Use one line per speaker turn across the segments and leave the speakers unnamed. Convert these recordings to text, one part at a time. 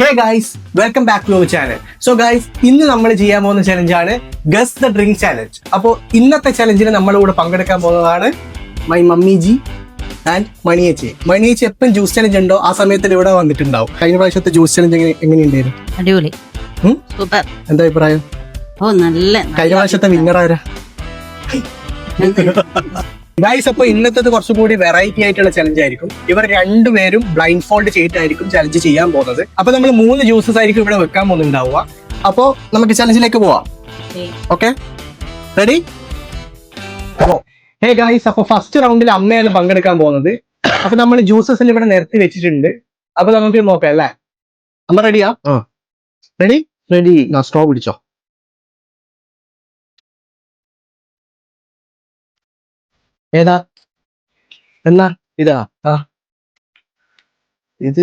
Hey guys, welcome back to our channel. So guys, ഇന്ന് നമ്മൾ ചെയ്യാൻ പോകുന്ന ചലഞ്ചാണ് ഗസ് ദ ഡ്രിങ്ക് ചലഞ്ച്. അപ്പോൾ ഇന്നത്തെ ചലഞ്ചിന് നമ്മുടെ കൂടെ പങ്കെടുക്കാൻ പോകുന്നതാണ് മൈ മമ്മി ജി ആൻഡ് മണിയേച്ചി. മണിയേച്ചി എപ്പം ജ്യൂസ് ചലഞ്ച് ഉണ്ടോ ആ സമയത്ത് ഇവിടെ വന്നിട്ടുണ്ടാവും. കഴിഞ്ഞ പ്രാവശ്യത്തെ ജ്യൂസ് ചലഞ്ച് എങ്ങനെയുണ്ടായിരുന്നു?
അടിപൊളി, സൂപ്പർ.
എന്താ അഭിപ്രായം?
ഓ നല്ല.
കഴിഞ്ഞ പ്രാവശ്യത്തെ വിന്നർ ആരാ? ഗൈസ്, അപ്പൊ ഇന്നത്തെ കുറച്ചുകൂടി വെറൈറ്റി ആയിട്ടുള്ള ചലഞ്ച് ആയിരിക്കും. ഇവർ രണ്ടുപേരും ബ്ലൈൻഡ് ഫോൾഡ് ചെയ്തിട്ടായിരിക്കും ചലഞ്ച് ചെയ്യാൻ പോകുന്നത്. അപ്പൊ നമ്മൾ 3 ജ്യൂസസ് ആയിരിക്കും ഇവിടെ വെക്കാൻ പോകുന്നുണ്ടാവുക. അപ്പോ നമുക്ക് ചലഞ്ചിലേക്ക് പോവാം. Okay, ready? ഹേ ഗൈസ്, അപ്പൊ ഫസ്റ്റ് റൗണ്ടിൽ അമ്മയാണ് പങ്കെടുക്കാൻ പോകുന്നത്. അപ്പൊ നമ്മൾ ജ്യൂസസ് ഇവിടെ നിരത്തി വെച്ചിട്ടുണ്ട്. അപ്പൊ നമുക്ക് നോക്കാം അല്ലേ? അമ്മ റെഡിയാ? റെഡി? റെഡി. സ്ട്രോ പിടിച്ചോ. ഏതാ? എന്നാ ഇതാ? ഇത്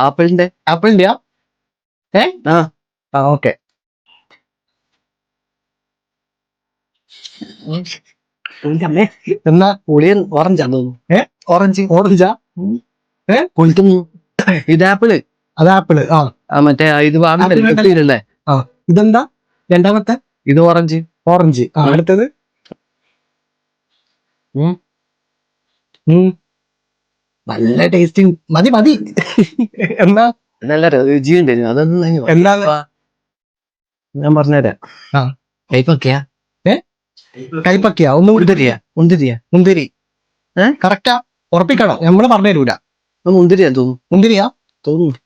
ആപ്പിളിന്റെ. ആപ്പിളിന്റെയാ? ഓക്കെ. എന്നാ പുളിയൻ ഓറഞ്ചാ തോന്നുന്നു. ഓറഞ്ച്. ഓറഞ്ചാ? പൊളിക്കുന്നു. ഇത് ആപ്പിള്. അത് ആപ്പിള്. മറ്റേ ഇത് വാങ്ങല്ലേ? ഇതെന്താ രണ്ടാമത്തെ? ഇത് ഓറഞ്ച്. ഓറഞ്ച്. അടുത്തത് നല്ല ടേസ്റ്റിംഗ്. മതി മതി. എന്നാ
നല്ല രുചിയുണ്ടായിരുന്നു. അതൊന്നും
എന്താ
ഞാൻ പറഞ്ഞുതരാം. കൈപ്പക്കയാ?
കൈപ്പക്കയാ? ഒന്നും
മുന്തിരിയാ? മുന്തിരിയാ?
മുന്തിരി. കറക്റ്റാ? ഉറപ്പിക്കണം, നമ്മള് പറഞ്ഞു തരൂല.
മുന്തിരിയാ തോന്നുന്നു.
മുന്തിരിയാ
തോന്നുന്നു.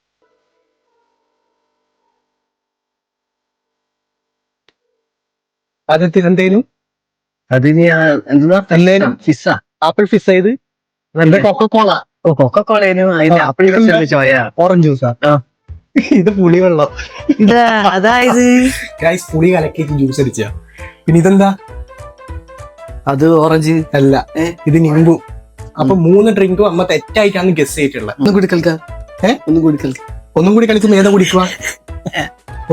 ആദ്യത്തിന് എന്തേലും
അതിന് എന്താ ഫിസ്സാ?
ആപ്പിൾ ഫിസ് ചെയ്ത് കൊക്കക്കോള.
കൊക്കക്കോളേനും അതിന്റെ ആപ്പിൾ
ഓറഞ്ച് ജ്യൂസാ. ഇത് പുളിവെള്ളം.
അതായത്
ഗൈസ്, പുളി കലക്കിയിട്ട് ജ്യൂസ് അടിച്ചാ. പിന്നെ ഇതെന്താ?
അത് ഓറഞ്ച്
അല്ല, ഇത് നിമ്പു. അപ്പൊ 3 ഡ്രിങ്കും അമ്മ തെറ്റായിട്ടാണ് ഗസ് ചെയ്തിട്ടുള്ളത്.
ഒന്നും കൂടി കളിക്കാം.
ഒന്നും കൂടി കളിക്കുമ്പോ ഏതാ കുടിക്കുക?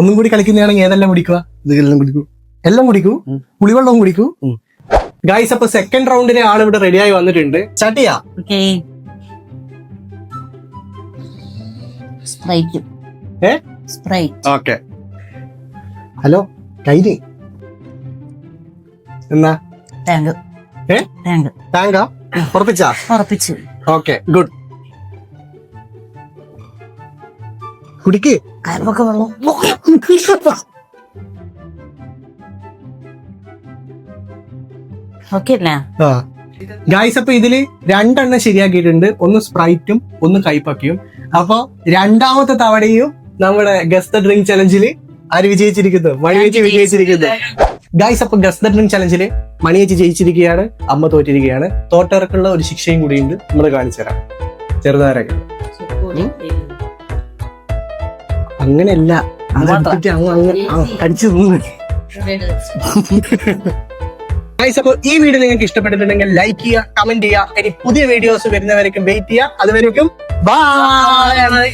ഒന്നും കൂടി കളിക്കുന്നതാണെങ്കിൽ ഏതെല്ലാം കുടിക്കുക?
ഇതെല്ലാം കുടിക്കും.
എല്ലാം കുടിക്കൂ? പുളിവെള്ളവും കുടിക്കൂ? ഗൈസ്, അപ്പൊ സെക്കൻഡ് റൗണ്ടിലെ ആൾ ഇവിടെ റെഡിയായി വന്നിട്ടുണ്ട്. ചട്ടിയാ? ഓക്കെ. ഹലോ കൈനി. എന്നാ ടാങ്കാ? ഉറപ്പിച്ചാ?
ഉറപ്പിച്ചു.
Okay, good. കുടിക്ക്.
കയറൊക്കെ വെള്ളം. ഓക്കെ അല്ലേ?
ഗൈസ്, അപ്പൊ ഇതില് 2 എണ്ണം ശരിയാക്കിയിട്ടുണ്ട്. ഒന്ന് സ്പ്രൈറ്റും ഒന്ന് കൈപ്പക്കയും. അപ്പൊ രണ്ടാമത്തെ തവണയും നമ്മുടെ ഗസ് ദ ഡ്രിങ്ക് ചലഞ്ചില് ആര് വിജയിച്ചിരിക്കുന്നു? മണിയേച്ചി വിജയിച്ചിരിക്കുന്നു. ഗൈസ്, അപ്പൊ ഗസ് ദ ഡ്രിങ്ക് ചലഞ്ചില് മണിയേച്ചി ജയിച്ചിരിക്കുകയാണ്, അമ്മ തോറ്റിരിക്കുകയാണ്. തോറ്റവർക്കുള്ള ഒരു ശിക്ഷയും കൂടിയുണ്ട്, നമ്മൾ കാണിച്ചു തരാം. ചെറുതാരൊക്കെ അങ്ങനെയല്ല, കടിച്ചു തിന്നു. ഗൈസ്, അപ്പോൾ ഈ വീഡിയോ നിങ്ങൾക്ക് ഇഷ്ടപ്പെട്ടിട്ടുണ്ടെങ്കിൽ ലൈക്ക് ചെയ്യുക, കമന്റ് ചെയ്യുക. ഇനി പുതിയ വീഡിയോസ് വരുന്നവരേക്കും വെയിറ്റ് ചെയ്യുക. അതുവരേക്കും ബൈ.